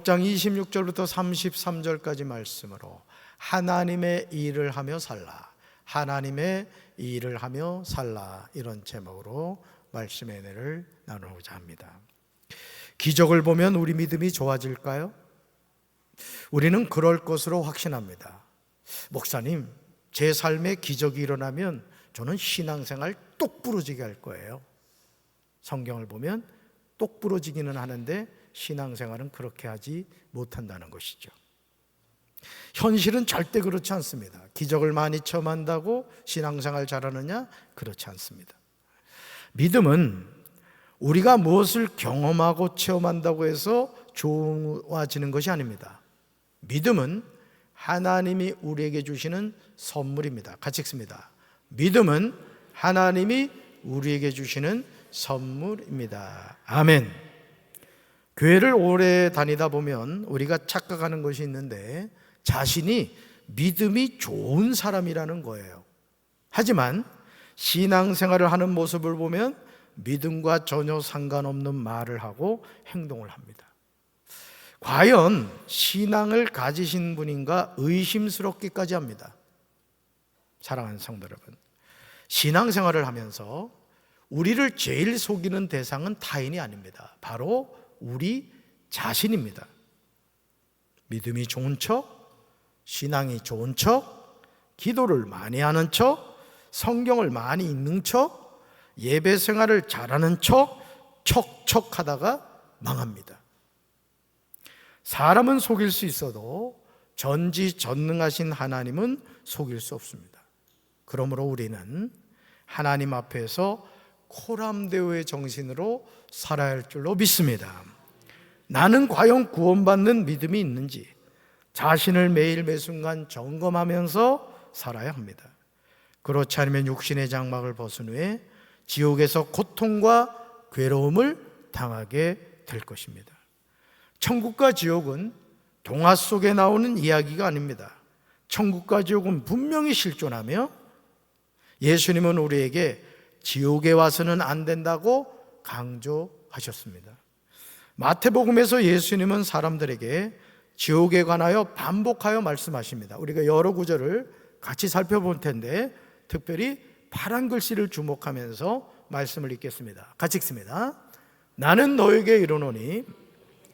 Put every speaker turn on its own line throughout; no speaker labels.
6장 26절부터 33절까지 말씀으로 하나님의 일을 하며 살라, 하나님의 일을 하며 살라, 이런 제목으로 말씀의 은혜를 나누고자 합니다. 기적을 보면 우리 믿음이 좋아질까요? 우리는 그럴 것으로 확신합니다. 목사님, 제 삶에 기적이 일어나면 저는 신앙생활 똑부러지게 할 거예요. 성경을 보면 똑부러지기는 하는데 신앙생활은 그렇게 하지 못한다는 것이죠. 현실은 절대 그렇지 않습니다. 기적을 많이 체험한다고 신앙생활 잘하느냐? 그렇지 않습니다. 믿음은 우리가 무엇을 경험하고 체험한다고 해서 좋아지는 것이 아닙니다. 믿음은 하나님이 우리에게 주시는 선물입니다. 같이 읽습니다. 믿음은 하나님이 우리에게 주시는 선물입니다. 아멘. 교회를 오래 다니다 보면 우리가 착각하는 것이 있는데 자신이 믿음이 좋은 사람이라는 거예요. 하지만 신앙생활을 하는 모습을 보면 믿음과 전혀 상관없는 말을 하고 행동을 합니다. 과연 신앙을 가지신 분인가 의심스럽기까지 합니다. 사랑하는 성도 여러분, 신앙생활을 하면서 우리를 제일 속이는 대상은 타인이 아닙니다. 바로 우리 자신입니다. 믿음이 좋은 척, 신앙이 좋은 척, 기도를 많이 하는 척, 성경을 많이 읽는 척, 예배 생활을 잘하는 척, 척척하다가 망합니다. 사람은 속일 수 있어도 전지전능하신 하나님은 속일 수 없습니다. 그러므로 우리는 하나님 앞에서 코람데오의 정신으로 살아야 할 줄로 믿습니다. 나는 과연 구원받는 믿음이 있는지 자신을 매일 매순간 점검하면서 살아야 합니다. 그렇지 않으면 육신의 장막을 벗은 후에 지옥에서 고통과 괴로움을 당하게 될 것입니다. 천국과 지옥은 동화 속에 나오는 이야기가 아닙니다. 천국과 지옥은 분명히 실존하며 예수님은 우리에게 지옥에 와서는 안 된다고 강조하셨습니다. 마태복음에서 예수님은 사람들에게 지옥에 관하여 반복하여 말씀하십니다. 우리가 여러 구절을 같이 살펴볼 텐데 특별히 파란 글씨를 주목하면서 말씀을 읽겠습니다. 같이 읽습니다. 나는 너에게 이르노니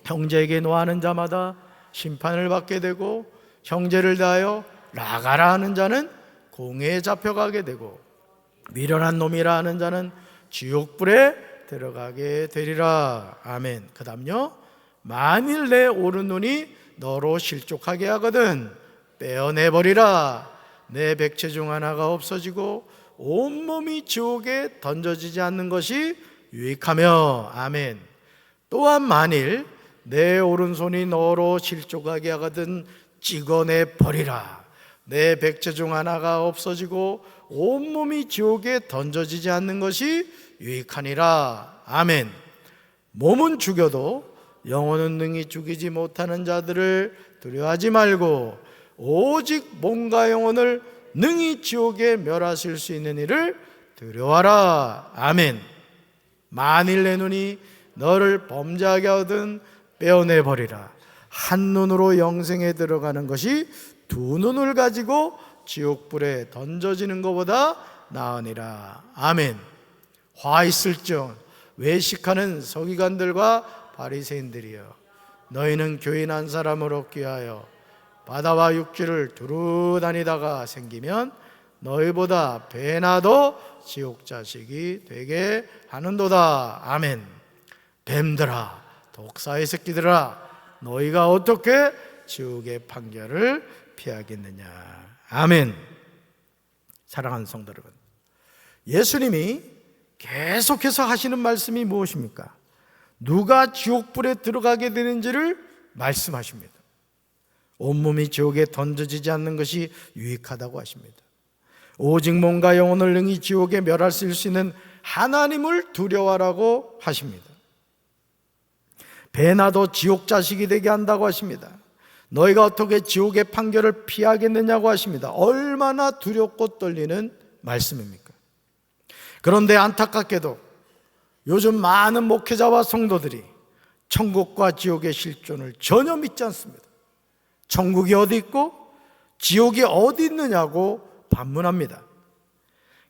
형제에게 노하는 자마다 심판을 받게 되고 형제를 대하여 나가라 하는 자는 공회에 잡혀가게 되고 미련한 놈이라 하는 자는 지옥불에 들어가게 되리라. 아멘. 그 다음요, 만일 내 오른눈이 너로 실족하게 하거든 빼어내버리라. 내 백체 중 하나가 없어지고 온몸이 지옥에 던져지지 않는 것이 유익하며. 아멘. 또한 만일 내 오른손이 너로 실족하게 하거든 찍어내버리라. 내 백체 중 하나가 없어지고 온몸이 지옥에 던져지지 않는 것이 유익하니라. 아멘. 몸은 죽여도 영혼은 능히 죽이지 못하는 자들을 두려워하지 말고 오직 몸과 영혼을 능히 지옥에 멸하실 수 있는 이를 두려워하라. 아멘. 만일 내 눈이 너를 범죄하게 하거든 빼어내버리라. 한 눈으로 영생에 들어가는 것이 두 눈을 가지고 지옥불에 던져지는 것보다 나으니라. 아멘. 화 있을지언 외식하는 서기관들과 바리새인들이여, 너희는 교인 한 사람을 얻기 위하여 바다와 육지를 두루 다니다가 생기면 너희보다 배나 더 지옥 자식이 되게 하는도다. 아멘. 뱀들아, 독사의 새끼들아, 너희가 어떻게 지옥의 판결을 피하겠느냐. 아멘. 사랑하는 성도 여러분, 예수님이 계속해서 하시는 말씀이 무엇입니까? 누가 지옥불에 들어가게 되는지를 말씀하십니다. 온몸이 지옥에 던져지지 않는 것이 유익하다고 하십니다. 오직 몸과 영혼을 능히 지옥에 멸할 수 있는 하나님을 두려워하라고 하십니다. 배나 더 지옥 자식이 되게 한다고 하십니다. 너희가 어떻게 지옥의 판결을 피하겠느냐고 하십니다. 얼마나 두렵고 떨리는 말씀입니까? 그런데 안타깝게도 요즘 많은 목회자와 성도들이 천국과 지옥의 실존을 전혀 믿지 않습니다. 천국이 어디 있고 지옥이 어디 있느냐고 반문합니다.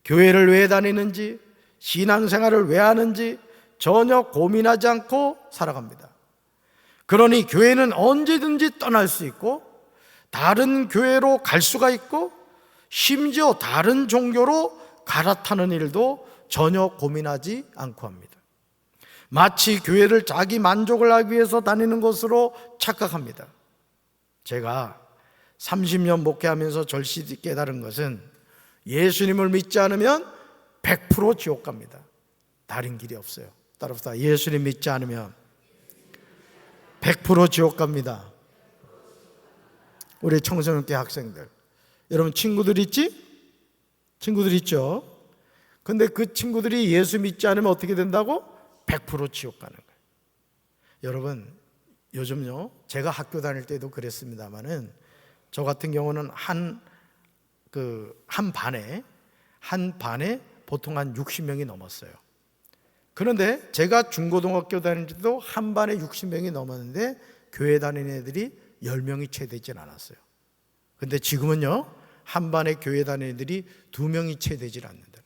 교회를 왜 다니는지, 신앙생활을 왜 하는지 전혀 고민하지 않고 살아갑니다. 그러니 교회는 언제든지 떠날 수 있고, 다른 교회로 갈 수가 있고, 심지어 다른 종교로 갈아타는 일도 전혀 고민하지 않고 합니다. 마치 교회를 자기 만족을 하기 위해서 다니는 것으로 착각합니다. 제가 30년 목회하면서 절실히 깨달은 것은, 예수님을 믿지 않으면 100% 지옥 갑니다. 다른 길이 없어요. 따라서 예수님 믿지 않으면 100% 지옥 갑니다. 우리 청소년교 학생들, 여러분 친구들 있지? 친구들 있죠? 근데 그 친구들이 예수 믿지 않으면 어떻게 된다고? 100% 지옥 가는 거예요. 여러분, 요즘요, 제가 학교 다닐 때도 그랬습니다만은, 저 같은 경우는 한 반에 보통 한 60명이 넘었어요. 그런데 제가 중고등학교 다닐 때도 한 반에 60명이 넘었는데 교회 다니는 애들이 10명이 채 되진 않았어요. 근데 지금은요, 한 반에 교회 다니는 애들이 2명이 채 되질 않는다.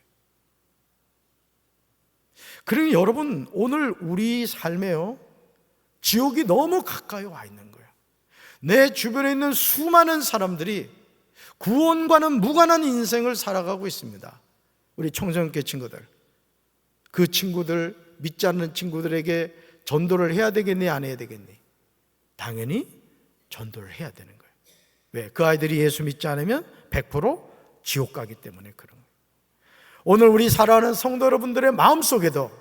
그러니 여러분, 오늘 우리 삶에요, 지옥이 너무 가까이 와 있는 거예요. 내 주변에 있는 수많은 사람들이 구원과는 무관한 인생을 살아가고 있습니다. 우리 청소년교 친구들, 그 친구들, 믿지 않는 친구들에게 전도를 해야 되겠니, 안 해야 되겠니? 당연히 전도를 해야 되는 거예요. 왜? 그 아이들이 예수 믿지 않으면 100% 지옥 가기 때문에 그런 거예요. 오늘 우리 사랑하는 성도 여러분들의 마음속에도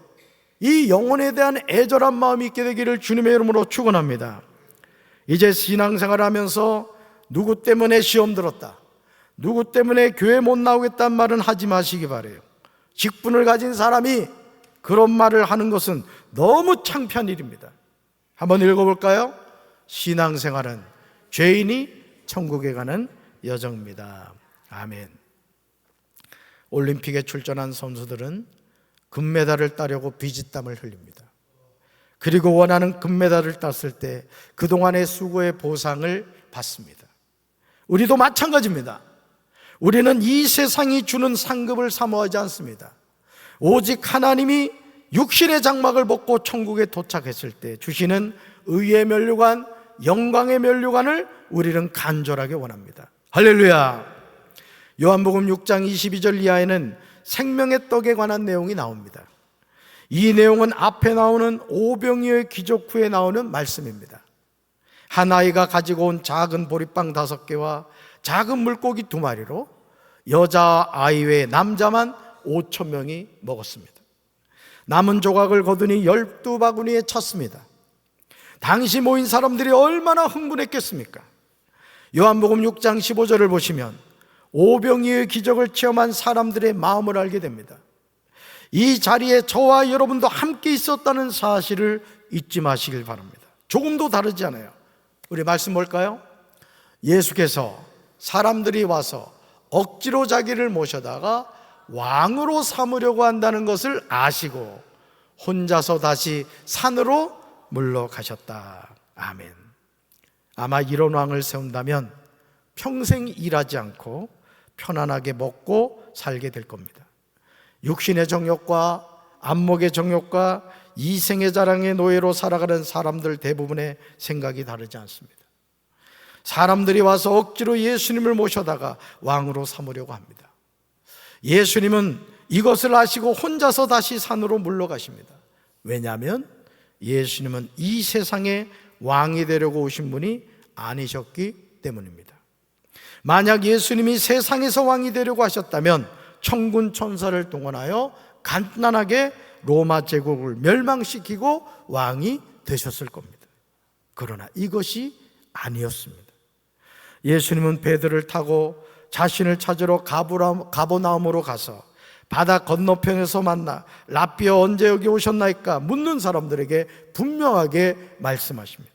이 영혼에 대한 애절한 마음이 있게 되기를 주님의 이름으로 축원합니다. 이제 신앙생활을 하면서 누구 때문에 시험 들었다, 누구 때문에 교회 못 나오겠다는 말은 하지 마시기 바라요. 직분을 가진 사람이 그런 말을 하는 것은 너무 창피한 일입니다. 한번 읽어볼까요? 신앙생활은 죄인이 천국에 가는 여정입니다. 아멘. 올림픽에 출전한 선수들은 금메달을 따려고 비지땀을 흘립니다. 그리고 원하는 금메달을 땄을 때 그동안의 수고의 보상을 받습니다. 우리도 마찬가지입니다. 우리는 이 세상이 주는 상급을 사모하지 않습니다. 오직 하나님이 육신의 장막을 벗고 천국에 도착했을 때 주시는 의의 면류관, 영광의 면류관을 우리는 간절하게 원합니다. 할렐루야. 요한복음 6장 22절 이하에는 생명의 떡에 관한 내용이 나옵니다. 이 내용은 앞에 나오는 오병이어의 기적 후에 나오는 말씀입니다. 한 아이가 가지고 온 작은 보리빵 5개와 작은 물고기 2마리로 여자 아이 외에 남자만 5,000명이 먹었습니다. 남은 조각을 거두니 12바구니에 찼습니다. 당시 모인 사람들이 얼마나 흥분했겠습니까? 요한복음 6장 15절을 보시면 오병이어의 기적을 체험한 사람들의 마음을 알게 됩니다. 이 자리에 저와 여러분도 함께 있었다는 사실을 잊지 마시길 바랍니다. 조금도 다르지 않아요. 우리 말씀 볼까요? 예수께서 사람들이 와서 억지로 자기를 모셔다가 왕으로 삼으려고 한다는 것을 아시고 혼자서 다시 산으로 물러가셨다. 아멘. 아마 이런 왕을 세운다면 평생 일하지 않고 편안하게 먹고 살게 될 겁니다. 육신의 정욕과 안목의 정욕과 이생의 자랑의 노예로 살아가는 사람들 대부분의 생각이 다르지 않습니다. 사람들이 와서 억지로 예수님을 모셔다가 왕으로 삼으려고 합니다. 예수님은 이것을 아시고 혼자서 다시 산으로 물러가십니다. 왜냐하면 예수님은 이 세상에 왕이 되려고 오신 분이 아니셨기 때문입니다. 만약 예수님이 세상에서 왕이 되려고 하셨다면 천군 천사를 동원하여 간단하게 로마 제국을 멸망시키고 왕이 되셨을 겁니다. 그러나 이것이 아니었습니다. 예수님은 배들을 타고 자신을 찾으러 가버나움으로 가서 바다 건너편에서 만나 라삐어 언제 여기 오셨나이까 묻는 사람들에게 분명하게 말씀하십니다.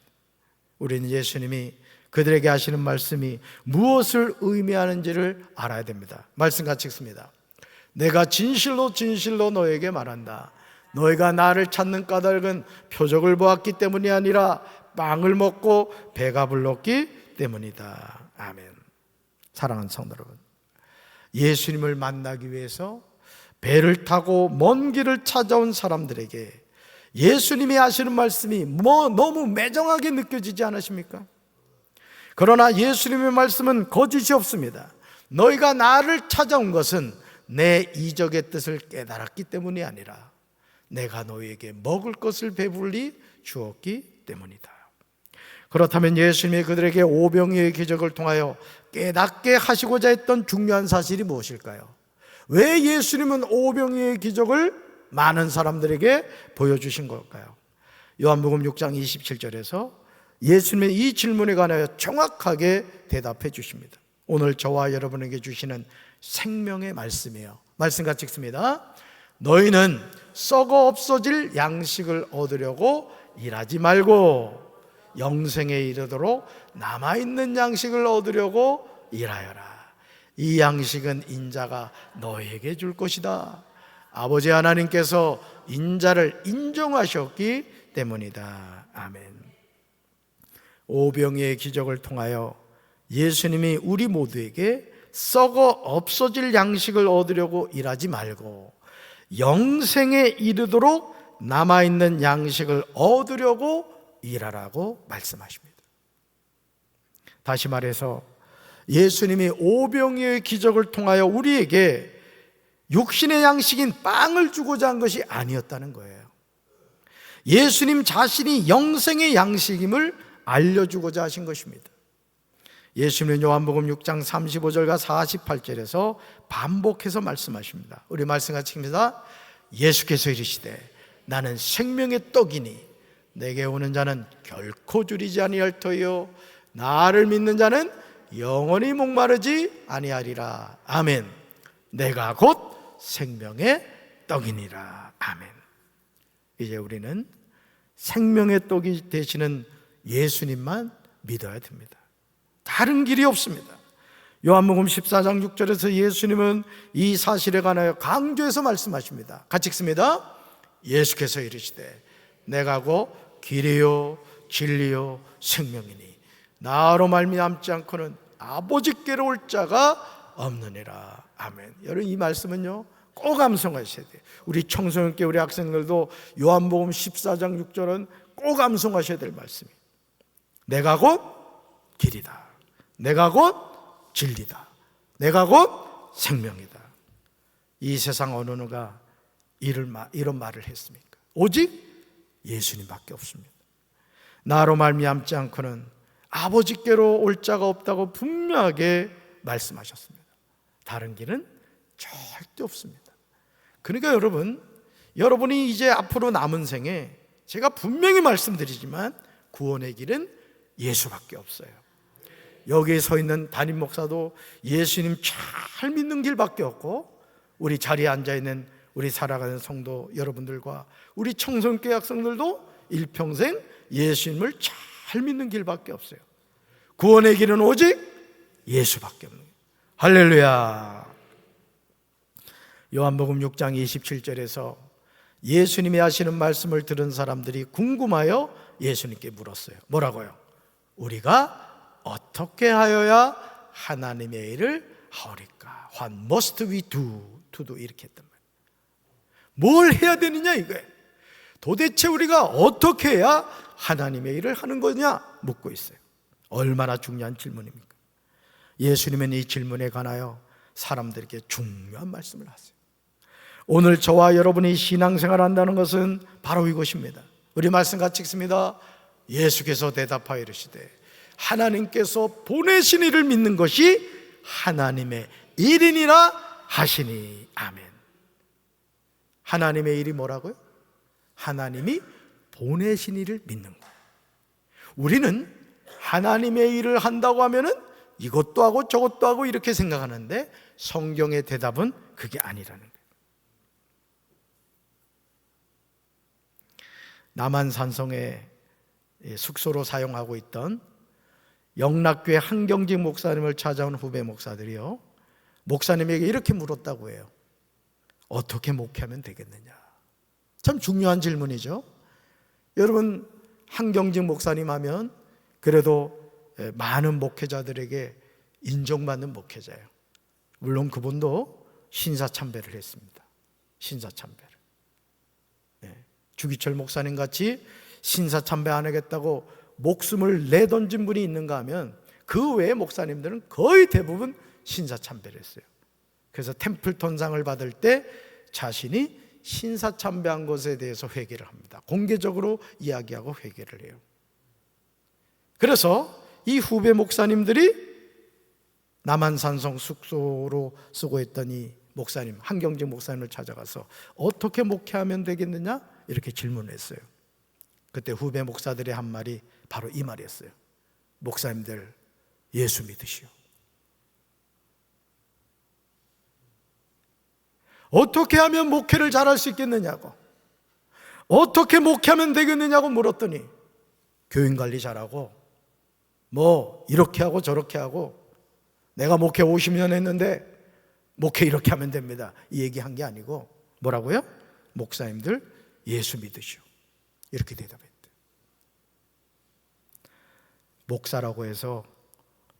우리는 예수님이 그들에게 하시는 말씀이 무엇을 의미하는지를 알아야 됩니다. 말씀 같이 읽습니다. 내가 진실로 진실로 너에게 말한다. 너희가 나를 찾는 까닭은 표적을 보았기 때문이 아니라 빵을 먹고 배가 불렀기 때문이다. 아멘. 사랑하는 성도 여러분, 예수님을 만나기 위해서 배를 타고 먼 길을 찾아온 사람들에게 예수님이 하시는 말씀이 너무 매정하게 느껴지지 않으십니까? 그러나 예수님의 말씀은 거짓이 없습니다. 너희가 나를 찾아온 것은 내 이적의 뜻을 깨달았기 때문이 아니라 내가 너희에게 먹을 것을 배불리 주었기 때문이다. 그렇다면 예수님이 그들에게 오병이어의 기적을 통하여 깨닫게 하시고자 했던 중요한 사실이 무엇일까요? 왜 예수님은 오병이어의 기적을 많은 사람들에게 보여주신 걸까요? 요한복음 6장 27절에서 예수님의 이 질문에 관하여 정확하게 대답해 주십니다. 오늘 저와 여러분에게 주시는 생명의 말씀이에요. 말씀 같이 읽습니다. 너희는 썩어 없어질 양식을 얻으려고 일하지 말고 영생에 이르도록 남아있는 양식을 얻으려고 일하여라. 이 양식은 인자가 너희에게 줄 것이다. 아버지 하나님께서 인자를 인정하셨기 때문이다. 아멘. 오병이의 기적을 통하여 예수님이 우리 모두에게 썩어 없어질 양식을 얻으려고 일하지 말고 영생에 이르도록 남아있는 양식을 얻으려고 일하라고 말씀하십니다. 다시 말해서 예수님이 오병이어의 기적을 통하여 우리에게 육신의 양식인 빵을 주고자 한 것이 아니었다는 거예요. 예수님 자신이 영생의 양식임을 알려주고자 하신 것입니다. 예수님은 요한복음 6장 35절과 48절에서 반복해서 말씀하십니다. 우리 말씀 같이 읽습니다. 예수께서 이르시되 나는 생명의 떡이니 내게 오는 자는 결코 줄이지 아니할 터이요 나를 믿는 자는 영원히 목마르지 아니하리라. 아멘. 내가 곧 생명의 떡이니라. 아멘. 이제 우리는 생명의 떡이 되시는 예수님만 믿어야 됩니다. 다른 길이 없습니다. 요한복음 14장 6절에서 예수님은 이 사실에 관하여 강조해서 말씀하십니다. 같이 읽습니다. 예수께서 이르시되 내가 곧 길이요 진리요 생명이니 나로 말미암지 않고는 아버지께로 올 자가 없느니라. 아멘. 여러분 이 말씀은요 꼭 암송하셔야 돼요. 우리 청소년께 우리 학생들도 요한복음 14장 6절은 꼭 암송하셔야 될 말씀이에요. 내가 곧 길이다. 내가 곧 진리다. 내가 곧 생명이다. 이 세상 어느 누가 이런 말을 했습니까? 오직 예수님밖에 없습니다. 나로 말미암지 않고는 아버지께로 올 자가 없다고 분명하게 말씀하셨습니다. 다른 길은 절대 없습니다. 그러니까 여러분이 이제 앞으로 남은 생에 제가 분명히 말씀드리지만 구원의 길은 예수밖에 없어요. 여기에 서 있는 담임 목사도 예수님 잘 믿는 길밖에 없고 우리 자리에 앉아있는 우리 살아가는 성도 여러분들과 우리 청소년교회 학생들도 일평생 예수님을 잘 믿는 길밖에 없어요. 구원의 길은 오직 예수밖에 없는 거예요. 할렐루야. 요한복음 6장 27절에서 예수님이 하시는 말씀을 들은 사람들이 궁금하여 예수님께 물었어요. 뭐라고요? 우리가 어떻게 하여야 하나님의 일을 하오리까? What must we do? 이렇게 했단 말이에요. 뭘 해야 되느냐 이거예요. 도대체 우리가 어떻게 해야 하나님의 일을 하는 거냐 묻고 있어요. 얼마나 중요한 질문입니까? 예수님은 이 질문에 관하여 사람들에게 중요한 말씀을 하세요. 오늘 저와 여러분이 신앙생활을 한다는 것은 바로 이것입니다. 우리 말씀 같이 읽습니다. 예수께서 대답하여 이르시되 하나님께서 보내신 이를 믿는 것이 하나님의 일이니라 하시니. 아멘. 하나님의 일이 뭐라고요? 하나님이 보내신 이를 믿는 거예요. 우리는 하나님의 일을 한다고 하면은 이것도 하고 저것도 하고 이렇게 생각하는데 성경의 대답은 그게 아니라는 거예요. 남한 산성의 숙소로 사용하고 있던 영락교회 한경직 목사님을 찾아온 후배 목사들이요, 목사님에게 이렇게 물었다고 해요. 어떻게 목회하면 되겠느냐? 참 중요한 질문이죠. 여러분, 한경직 목사님 하면 그래도 많은 목회자들에게 인정받는 목회자예요. 물론 그분도 신사참배를 했습니다. 신사참배를. 주기철 목사님 같이 신사참배 안 하겠다고 목숨을 내던진 분이 있는가 하면 그 외의 목사님들은 거의 대부분 신사참배를 했어요. 그래서 템플턴상을 받을 때 자신이 신사참배한 것에 대해서 회개를 합니다. 공개적으로 이야기하고 회개를 해요. 그래서 이 후배 목사님들이 남한산성 숙소로 쓰고 있던 이 목사님, 한경직 목사님을 찾아가서 어떻게 목회하면 되겠느냐? 이렇게 질문을 했어요. 그때 후배 목사들의 한 말이 바로 이 말이었어요. 목사님들, 예수 믿으시오. 어떻게 하면 목회를 잘할 수 있겠느냐고, 어떻게 목회하면 되겠느냐고 물었더니 교인관리 잘하고 뭐 이렇게 하고 저렇게 하고, 내가 목회 50년 했는데 목회 이렇게 하면 됩니다, 이 얘기한 게 아니고 뭐라고요? 목사님들 예수 믿으시오, 이렇게 대답했대. 목사라고 해서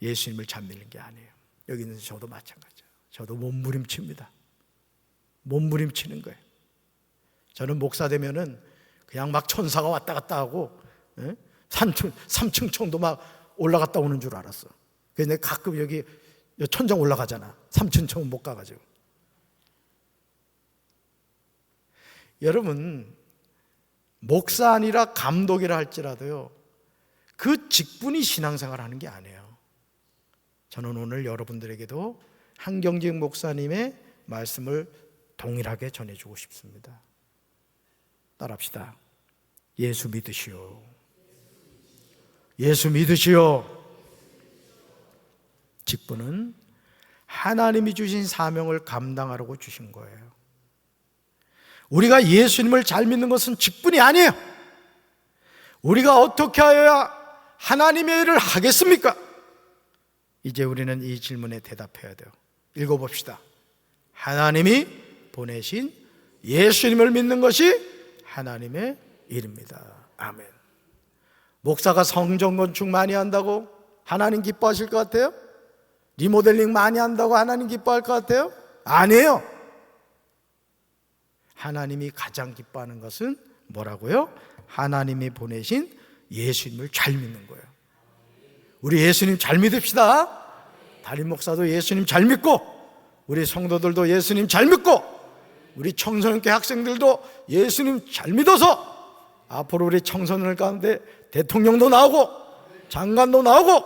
예수님을 잘 믿는 게 아니에요. 여기는 저도 마찬가지예요. 저도 몸부림칩니다. 몸부림치는 거예요. 저는 목사 되면은 그냥 막 천사가 왔다 갔다 하고 3층 청도 막 올라갔다 오는 줄 알았어. 그래서 내가 가끔 여기 천장 올라가잖아. 3층 청 못 가가지고. 여러분, 목사 아니라 감독이라 할지라도요, 그 직분이 신앙생활 하는 게 아니에요. 저는 오늘 여러분들에게도 한경직 목사님의 말씀을 동일하게 전해주고 싶습니다. 따라합시다. 예수 믿으시오. 예수 믿으시오. 직분은 하나님이 주신 사명을 감당하려고 주신 거예요. 우리가 예수님을 잘 믿는 것은 직분이 아니에요. 우리가 어떻게 하여야 하나님의 일을 하겠습니까? 이제 우리는 이 질문에 대답해야 돼요. 읽어봅시다. 하나님이 보내신 예수님을 믿는 것이 하나님의 일입니다. 아멘. 목사가 성전 건축 많이 한다고 하나님 기뻐하실 것 같아요? 리모델링 많이 한다고 하나님 기뻐할 것 같아요? 아니에요. 하나님이 가장 기뻐하는 것은 뭐라고요? 하나님이 보내신 예수님을 잘 믿는 거예요. 우리 예수님 잘 믿읍시다. 담임 목사도 예수님 잘 믿고, 우리 성도들도 예수님 잘 믿고, 우리 청소년교 학생들도 예수님 잘 믿어서 앞으로 우리 청소년 가운데 대통령도 나오고 장관도 나오고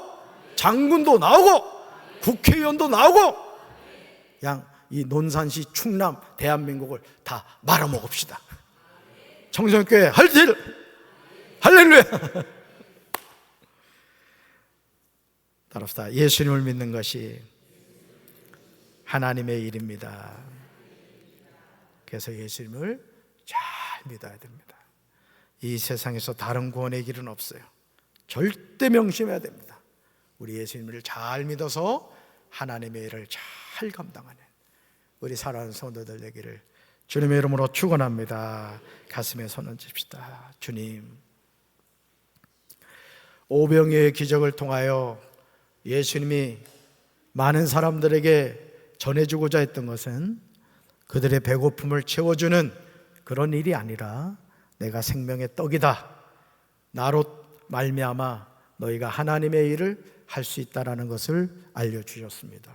장군도 나오고 국회의원도 나오고, 그냥 이 논산시 충남 대한민국을 다 말아먹읍시다. 청소년교회 할렐루야. 따라합시다. 예수님을 믿는 것이 하나님의 일입니다. 그래서 예수님을 잘 믿어야 됩니다. 이 세상에서 다른 구원의 길은 없어요. 절대 명심해야 됩니다. 우리 예수님을 잘 믿어서 하나님의 일을 잘 감당하는 우리 사랑하는 성도들 되기를 주님의 이름으로 축원합니다. 가슴에 손 얹읍시다. 주님, 오병이어의 기적을 통하여 예수님이 많은 사람들에게 전해주고자 했던 것은 그들의 배고픔을 채워주는 그런 일이 아니라 내가 생명의 떡이다, 나로 말미암아 너희가 하나님의 일을 할 수 있다라는 것을 알려주셨습니다.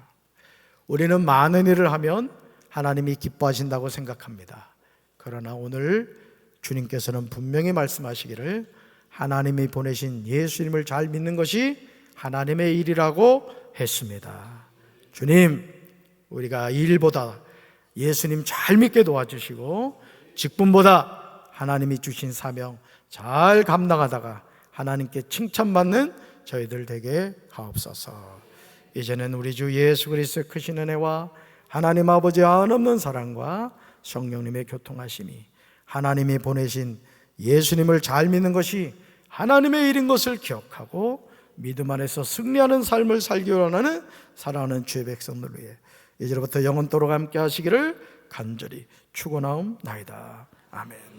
우리는 많은 일을 하면 하나님이 기뻐하신다고 생각합니다. 그러나 오늘 주님께서는 분명히 말씀하시기를 하나님이 보내신 예수님을 잘 믿는 것이 하나님의 일이라고 했습니다. 주님, 우리가 일보다 예수님 잘 믿게 도와주시고 직분보다 하나님이 주신 사명 잘 감당하다가 하나님께 칭찬받는 저희들 되게 하옵소서. 이제는 우리 주 예수 그리스도의 크신 은혜와 하나님 아버지의 한없는 사랑과 성령님의 교통하심이, 하나님이 보내신 예수님을 잘 믿는 것이 하나님의 일인 것을 기억하고 믿음 안에서 승리하는 삶을 살기 원하는 사랑하는 주의 백성들 위해 이제부터 영원토록 함께 하시기를 간절히 축원하옵나이다. 아멘.